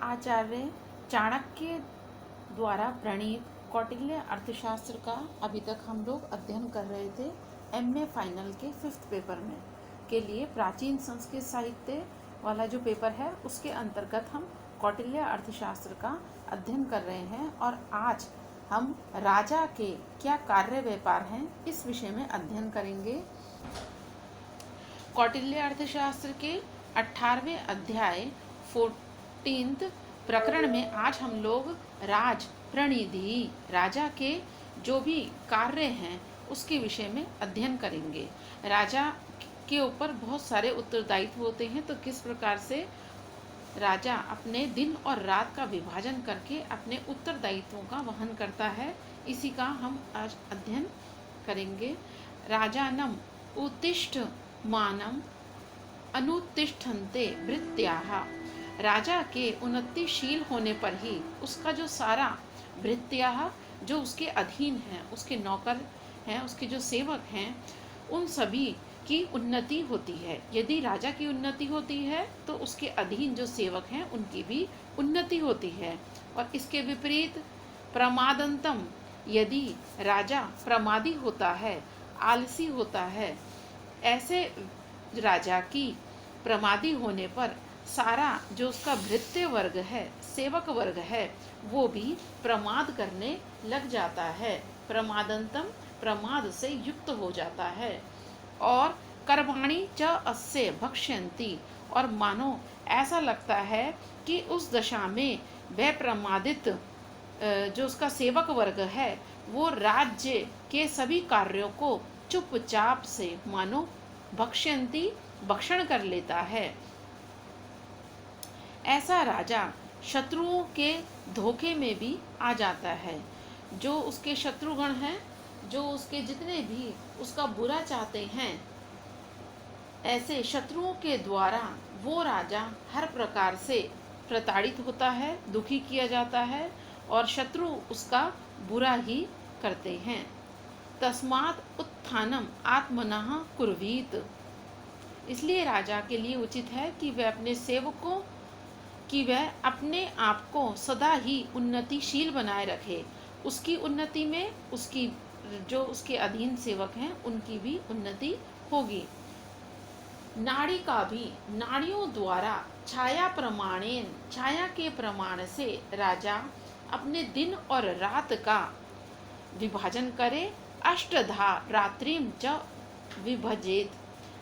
आचार्य चाणक्य द्वारा प्रणीत कौटिल्य अर्थशास्त्र का अभी तक हम लोग अध्ययन कर रहे थे। एमए फाइनल के 5th पेपर में के लिए प्राचीन संस्कृत साहित्य वाला जो पेपर है उसके अंतर्गत हम कौटिल्य अर्थशास्त्र का अध्ययन कर रहे हैं और आज हम राजा के क्या कार्य व्यापार हैं इस विषय में अध्ययन करेंगे। कौटिल्य अर्थशास्त्र के 18वें अध्याय 14th प्रकरण में आज हम लोग राज प्रणिधि राजा के जो भी कार्य हैं उसके विषय में अध्ययन करेंगे। राजा के ऊपर बहुत सारे उत्तरदायित्व होते हैं, तो किस प्रकार से राजा अपने दिन और रात का विभाजन करके अपने उत्तरदायित्वों का वहन करता है, इसी का हम आज अध्ययन करेंगे। राजानम उत्तिष्ठ मानम अनुतिष्ठन्ते भृत्याः। राजा के उन्नतिशील होने पर ही उसका जो सारा भृत्याः जो उसके अधीन हैं, उसके नौकर हैं, उसके जो सेवक हैं, उन सभी की उन्नति होती है। यदि राजा की उन्नति होती है तो उसके अधीन जो सेवक हैं उनकी भी उन्नति होती है। और इसके विपरीत प्रमादंतम, यदि राजा प्रमादी होता है, आलसी होता है, ऐसे राजा की प्रमादी होने पर सारा जो उसका भृत्य वर्ग है, सेवक वर्ग है, वो भी प्रमाद करने लग जाता है। प्रमादंतम, प्रमाद से युक्त हो जाता है। और कर्माणि च अस्य भक्ष्यन्ति, और मानो ऐसा लगता है कि उस दशा में वह प्रमादित जो उसका सेवक वर्ग है वो राज्य के सभी कार्यों को चुपचाप से मानो भक्ष्यन्ति, भक्षण कर लेता है। ऐसा राजा शत्रुओं के धोखे में भी आ जाता है। जो उसके शत्रुगण हैं, जो उसके जितने भी उसका बुरा चाहते हैं, ऐसे शत्रुओं के द्वारा वो राजा हर प्रकार से प्रताड़ित होता है, दुखी किया जाता है और शत्रु उसका बुरा ही करते हैं। तस्मात् उत्थानम आत्मनः कुर्वीत, इसलिए राजा के लिए उचित है कि वह अपने सेवकों कि वह अपने आप को सदा ही उन्नतिशील बनाए रखे। उसकी उन्नति में उसकी जो उसके अधीन सेवक हैं उनकी भी उन्नति होगी। नाड़ी का भी नाड़ियों द्वारा छाया प्रमाणेन, छाया के प्रमाण से राजा अपने दिन और रात का विभाजन करे। अष्टधा रात्रिम च विभजेत,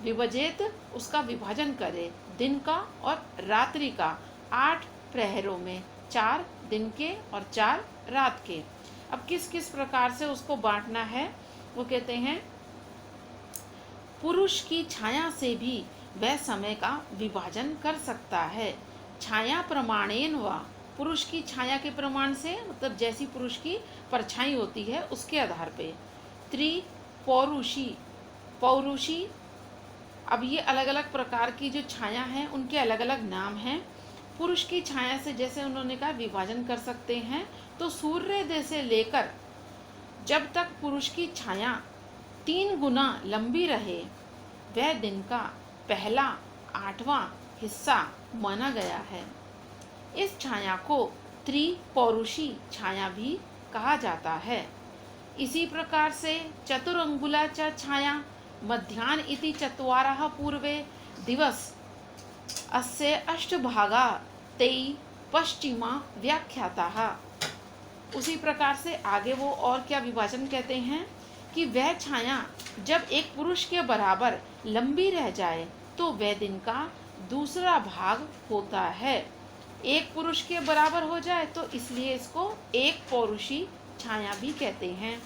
विभजेत उसका विभाजन करे दिन का और रात्रि का 8 प्रहरों में, 4 दिन के और 4 रात के। अब किस किस प्रकार से उसको बांटना है वो कहते हैं, पुरुष की छाया से भी वह समय का विभाजन कर सकता है। छाया प्रमाणेन व, पुरुष की छाया के प्रमाण से मतलब जैसी पुरुष की परछाई होती है उसके आधार पे। त्रिपौरुषी, पौरुषी, अब ये अलग अलग प्रकार की जो छाया हैं उनके अलग अलग नाम हैं। पुरुष की छाया से जैसे उन्होंने कहा विभाजन कर सकते हैं, तो सूर्योदय से लेकर जब तक पुरुष की छाया 3 गुना लंबी रहे वह दिन का पहला 8वां हिस्सा माना गया है। इस छाया को त्रिपौरुषी छाया भी कहा जाता है। इसी प्रकार से चतुरंगुला च छाया मध्याह्न इति चत्वारः पूर्वे दिवस अस्य अष्टभागा तेई पश्चिमा व्याख्याताः। उसी प्रकार से आगे वो और क्या विभाजन कहते हैं कि वह छाया जब एक पुरुष के बराबर लंबी रह जाए तो वह दिन का दूसरा भाग होता है। एक पुरुष के बराबर हो जाए तो इसलिए इसको एक पौरुषी छाया भी कहते हैं।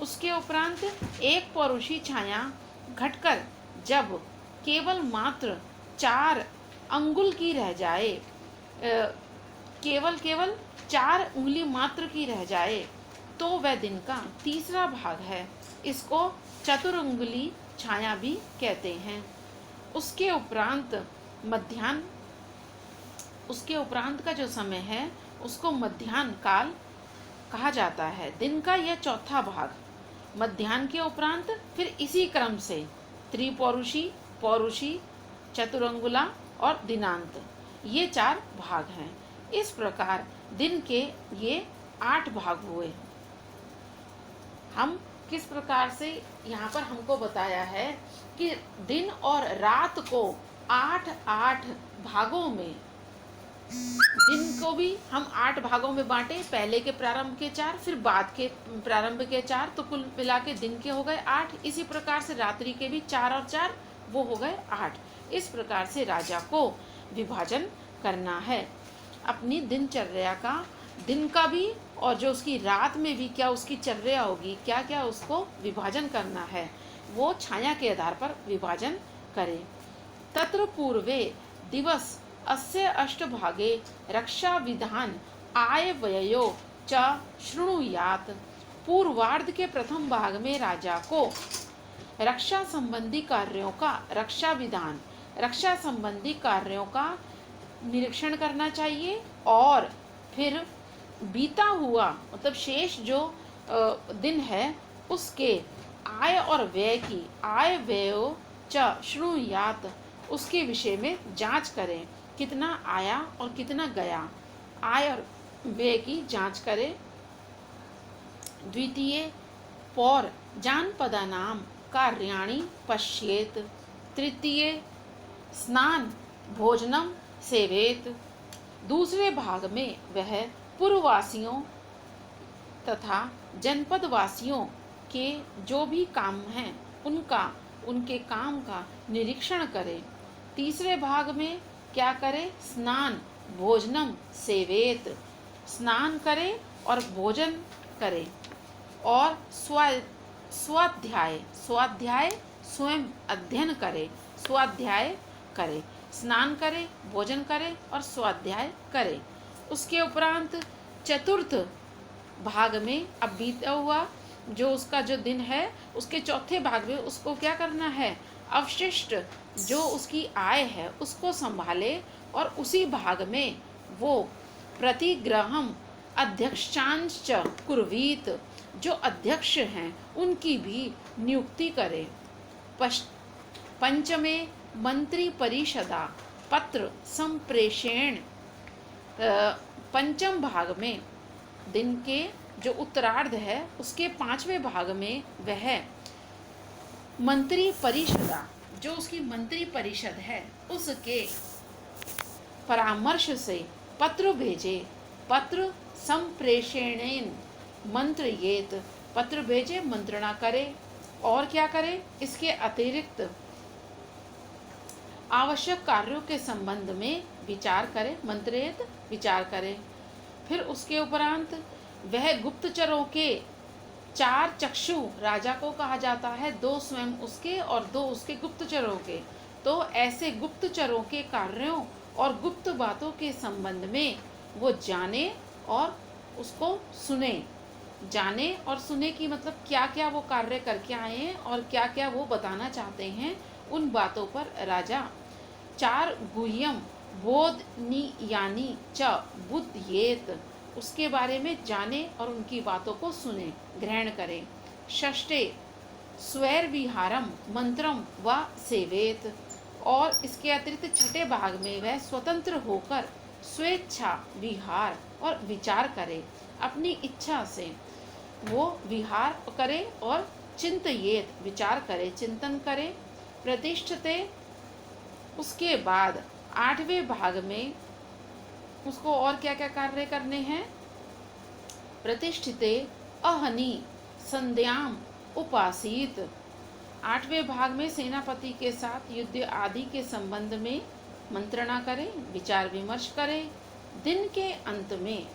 उसके उपरांत एक पौरुषी छाया घटकर जब केवल मात्र 4 अंगुल की रह जाए, केवल 4 उंगली मात्र की रह जाए तो वह दिन का तीसरा भाग है। इसको चतुरंगुली छाया भी कहते हैं। उसके उपरांत मध्याह्न, उसके उपरांत का जो समय है उसको मध्याह्न काल कहा जाता है। दिन का यह चौथा भाग, मध्याह्न के उपरांत फिर इसी क्रम से त्रिपौरुषी, पौरुषी, चतुरंगुला और दिनांत, ये 4 भाग हैं। इस प्रकार दिन के ये 8 भाग हुए। हम किस प्रकार से यहाँ पर हमको बताया है कि दिन और रात को 8-8 भागों में, दिन को भी हम 8 भागों में बांटे, पहले के प्रारंभ के 4, फिर बाद के प्रारंभ के 4, तो कुल मिला के दिन के हो गए 8। इसी प्रकार से रात्रि के भी 4 और 4 वो हो गए 8। इस प्रकार से राजा को विभाजन करना है अपनी दिनचर्या का, दिन का भी और जो उसकी रात में भी क्या उसकी चर्या होगी, क्या क्या उसको विभाजन करना है, वो छाया के आधार पर विभाजन करे। तत्र पूर्वे दिवस अस्य अष्टभागे रक्षा विधान आय व्ययो च शृणुयात्। पूर्वार्ध के प्रथम भाग में राजा को रक्षा संबंधी कार्यों का, रक्षा संबंधी कार्यों का निरीक्षण करना चाहिए, और फिर बीता हुआ मतलब शेष जो दिन है उसके आय और व्यय की, आय व्ययो च शृणुयात्, उसके विषय में जांच करें, कितना आया और कितना गया, आय और व्यय की जांच करें। द्वितीय पौर जानपदानां कार्याणि पश्येत्। तृतीय स्नान भोजनम सेवेत। दूसरे भाग में वह पूर्ववासियों तथा जनपद वासियों के जो भी काम हैं उनके काम का निरीक्षण करे। तीसरे भाग में क्या करे? स्नान भोजनम सेवेत, स्नान करे और भोजन करे, और स्वाध्याय स्वयं अध्ययन करे, स्वाध्याय करे, स्नान करे, भोजन करे और स्वाध्याय करे। उसके उपरांत चतुर्थ भाग में अब बीता हुआ जो उसका जो दिन है उसके चौथे भाग में उसको क्या करना है? अवशिष्ट जो उसकी आय है उसको संभाले, और उसी भाग में वो प्रतिग्रहम अध्यक्षांश्च कुर्वीत, जो अध्यक्ष हैं उनकी भी नियुक्ति करे। पंचमे मंत्री परिषदा पत्र संप्रेषण। पंचम भाग में दिन के जो उत्तरार्ध है उसके 5वें भाग में वह मंत्री परिषदा, जो उसकी मंत्री परिषद है उसके परामर्श से पत्र भेजे, पत्र संप्रेषणेन मंत्रयेत, पत्र भेजे, मंत्रणा करे, और क्या करे? इसके अतिरिक्त आवश्यक कार्यों के संबंध में विचार करे, मंत्रेत विचार करे। फिर उसके उपरांत वह गुप्तचरों के 4 चक्षु राजा को कहा जाता है, 2 स्वयं उसके और 2 उसके गुप्तचरों के। तो ऐसे गुप्तचरों के कार्यों और गुप्त बातों के संबंध में वो जाने और उसको सुने। जाने और सुने की मतलब क्या क्या वो कार्य करके आए हैं और क्या क्या वो बताना चाहते हैं, उन बातों पर राजा 4 गुह्यम बोधनीयानि च बुध्येत, उसके बारे में जाने और उनकी बातों को सुने, ग्रहण करे। षष्ठे स्वैर विहारम मंत्रम व सेवेत, और इसके अतिरिक्त छठे भाग में वह स्वतंत्र होकर स्वेच्छा विहार और विचार करे, अपनी इच्छा से वो विहार करे और चिंतयेत विचार करे, चिंतन करे। प्रतिष्ठते, उसके बाद 8वें भाग में उसको और क्या क्या कार्य करने हैं? प्रतिष्ठिते अहनि संध्याम उपासीत, 8वें भाग में सेनापति के साथ युद्ध आदि के संबंध में मंत्रणा करें, विचार विमर्श करें। दिन के अंत में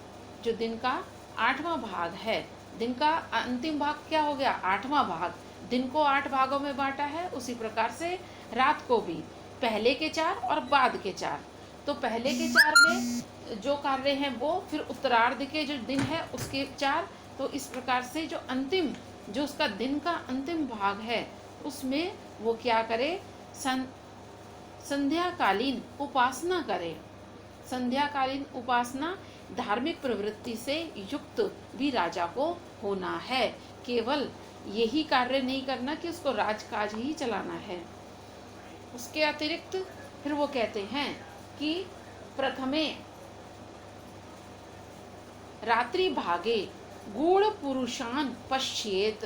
जो दिन का 8वां भाग है, दिन का अंतिम भाग क्या हो गया? 8वां भाग। दिन को 8 भागों में बांटा है, उसी प्रकार से रात को भी पहले के 4 और बाद के 4। तो पहले के 4 में जो कार्य हैं वो, फिर उत्तरार्ध के जो दिन है उसके 4। तो इस प्रकार से जो अंतिम जो उसका दिन का अंतिम भाग है उसमें वो क्या करे? संध्याकालीन उपासना करे। संध्याकालीन उपासना धार्मिक प्रवृत्ति से युक्त भी राजा को होना है, केवल यही कार्य नहीं करना कि उसको राजकाज ही चलाना है। उसके अतिरिक्त फिर वो कहते हैं कि प्रथमे रात्रि भागे गूढ़ पुरुषान पश्येत।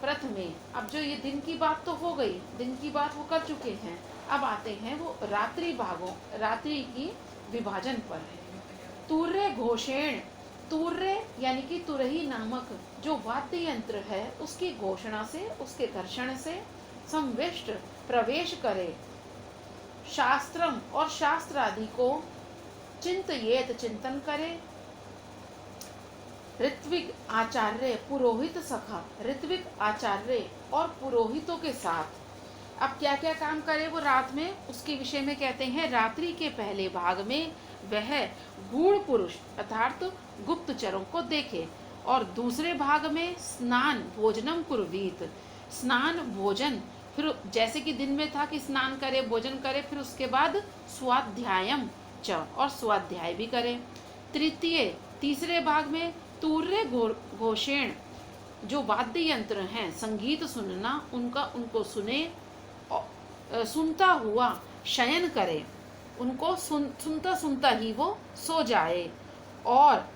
प्रथमे, अब जो ये दिन की बात तो हो गई, दिन की बात वो कर चुके हैं, अब आते हैं वो रात्रि भागों, रात्रि की विभाजन पर। तूर्य घोषेण, तूर्य यानी कि तुरही नामक जो वाद्य यंत्र है उसकी घोषणा से, उसके घर्षण से संविष्ट प्रवेश करे, शास्त्रम और शास्त्र आदि को चिंतयेत चिंतन करे, ऋत्विक आचार्य पुरोहित सखा, ऋत्विक आचार्य और पुरोहितों के साथ अब क्या क्या काम करे वो रात में, उसके विषय में कहते हैं। रात्रि के पहले भाग में वह गूढ़ पुरुष अर्थात गुप्तचरों को देखे, और दूसरे भाग में स्नान भोजनम कुर्वीत, स्नान भोजन, फिर जैसे कि दिन में था कि स्नान करे भोजन करे, फिर उसके बाद स्वाध्यायम च, और स्वाध्याय भी करे। तृतीय, तीसरे भाग में तूर्य घोषेण जो वाद्य यंत्र हैं, संगीत सुनना, उनको सुने, सुनता हुआ शयन करे, उनको सुनता सुनता ही वो सो जाए, और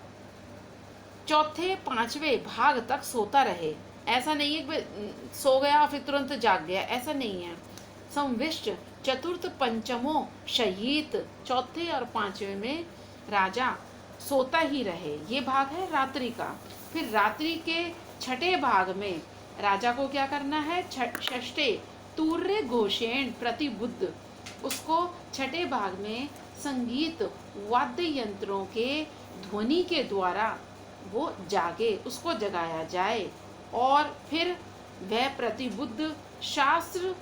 चौथे पांचवें भाग तक सोता रहे। ऐसा नहीं है कि सो गया फिर तुरंत जाग गया, ऐसा नहीं है। संविष्ट चतुर्थ पंचमो शयीत, चौथे और पांचवें में राजा सोता ही रहे, ये भाग है रात्रि का। फिर रात्रि के छठे भाग में राजा को क्या करना है, षष्ठे तूर्य घोषेण प्रतिबुद्ध, उसको छठे भाग में संगीत वाद्य यंत्रों के ध्वनि के द्वारा वो जागे, उसको जगाया जाए, और फिर वह प्रतिबुद्ध शास्त्र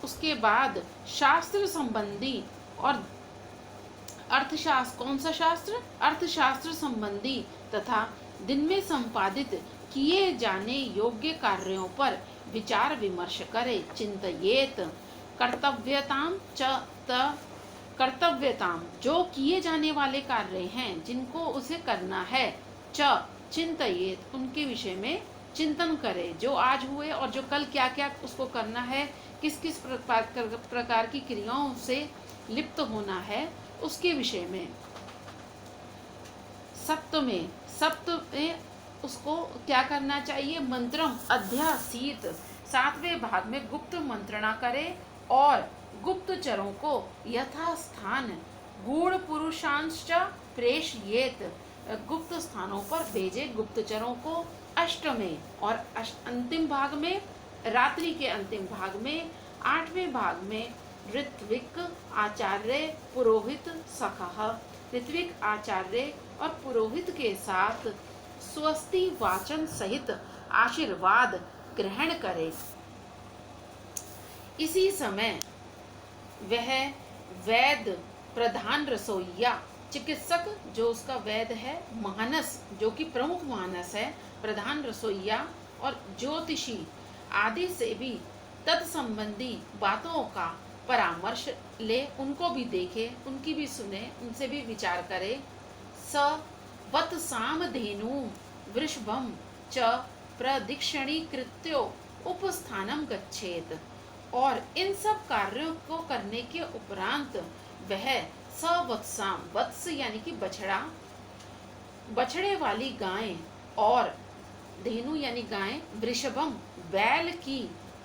उसके बाद शास्त्र संबंधी और अर्थशास्त्र, कौन सा शास्त्र, अर्थशास्त्र संबंधी तथा दिन में संपादित किए जाने योग्य कार्यों पर विचार विमर्श करे, चिंतयेत कर्तव्यताम च त, कर्तव्यताम जो किए जाने वाले कार्य हैं जिनको उसे करना है, च चिंतयेत उनके विषय में चिंतन करे, जो आज हुए और जो कल क्या क्या उसको करना है, किस किस प्रकार की क्रियाओं से लिप्त होना है उसके विषय में। सप्त में उसको क्या करना चाहिए, मंत्रम अध्यासीत, सातवें भाग में गुप्त मंत्रणा करे और गुप्तचरों को यथास्थान गूढ़ पुरुषांश प्रेषयेत, गुप्त स्थानों पर भेजे गुप्तचरों को। अष्टमें और अंतिम भाग में, रात्रि के अंतिम भाग में, आठवें भाग में ऋत्विक आचार्य पुरोहित सखा, ऋत्विक आचार्य और पुरोहित के साथ स्वस्ति वाचन सहित आशीर्वाद ग्रहण करे। इसी समय वह वैद प्रधान रसोइया, चिकित्सक जो उसका वैद है, मानस जो कि प्रमुख मानस है, प्रधान रसोइया और ज्योतिषी आदि से भी तत्संबंधी बातों का परामर्श ले, उनको भी देखे, उनकी भी सुने, उनसे भी विचार करे। स वत्साम धेनु वृषभम च प्रदक्षिणीकृत्यो उपस्थानम गच्छेत, और इन सब कार्यों को करने के उपरांत वह सवत्साम, वत्स यानी कि बछड़ा, बछड़े वाली गाय, और धेनु यानी गाय, वृषभम बैल की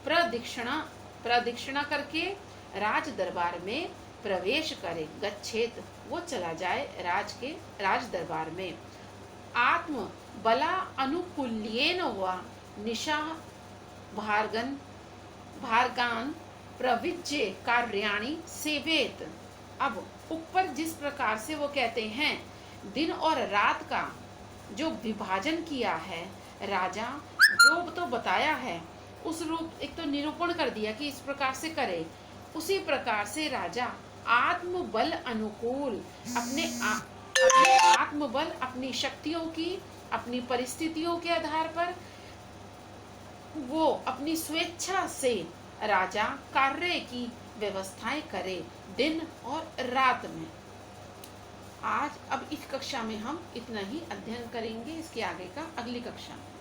प्रदक्षिणा करके राज दरबार में प्रवेश करे, गच्छेत वो चला जाए राज दरबार में। आत्म बला अनुकूल्येन व निशा भार्गान प्रविज्य कार्याणि सेवेत। अब ऊपर जिस प्रकार से वो कहते हैं दिन और रात का जो विभाजन किया है राजा, जो तो बताया है उस रूप, एक तो निरूपण कर दिया कि इस प्रकार से करे, उसी प्रकार से राजा आत्मबल अनुकूल अपने आत्मबल, अपनी शक्तियों की, अपनी परिस्थितियों के आधार पर वो अपनी स्वेच्छा से राजा कार्य की व्यवस्थाएं करे दिन और रात में। आज अब इस कक्षा में हम इतना ही अध्ययन करेंगे, इसके आगे का अगली कक्षा में।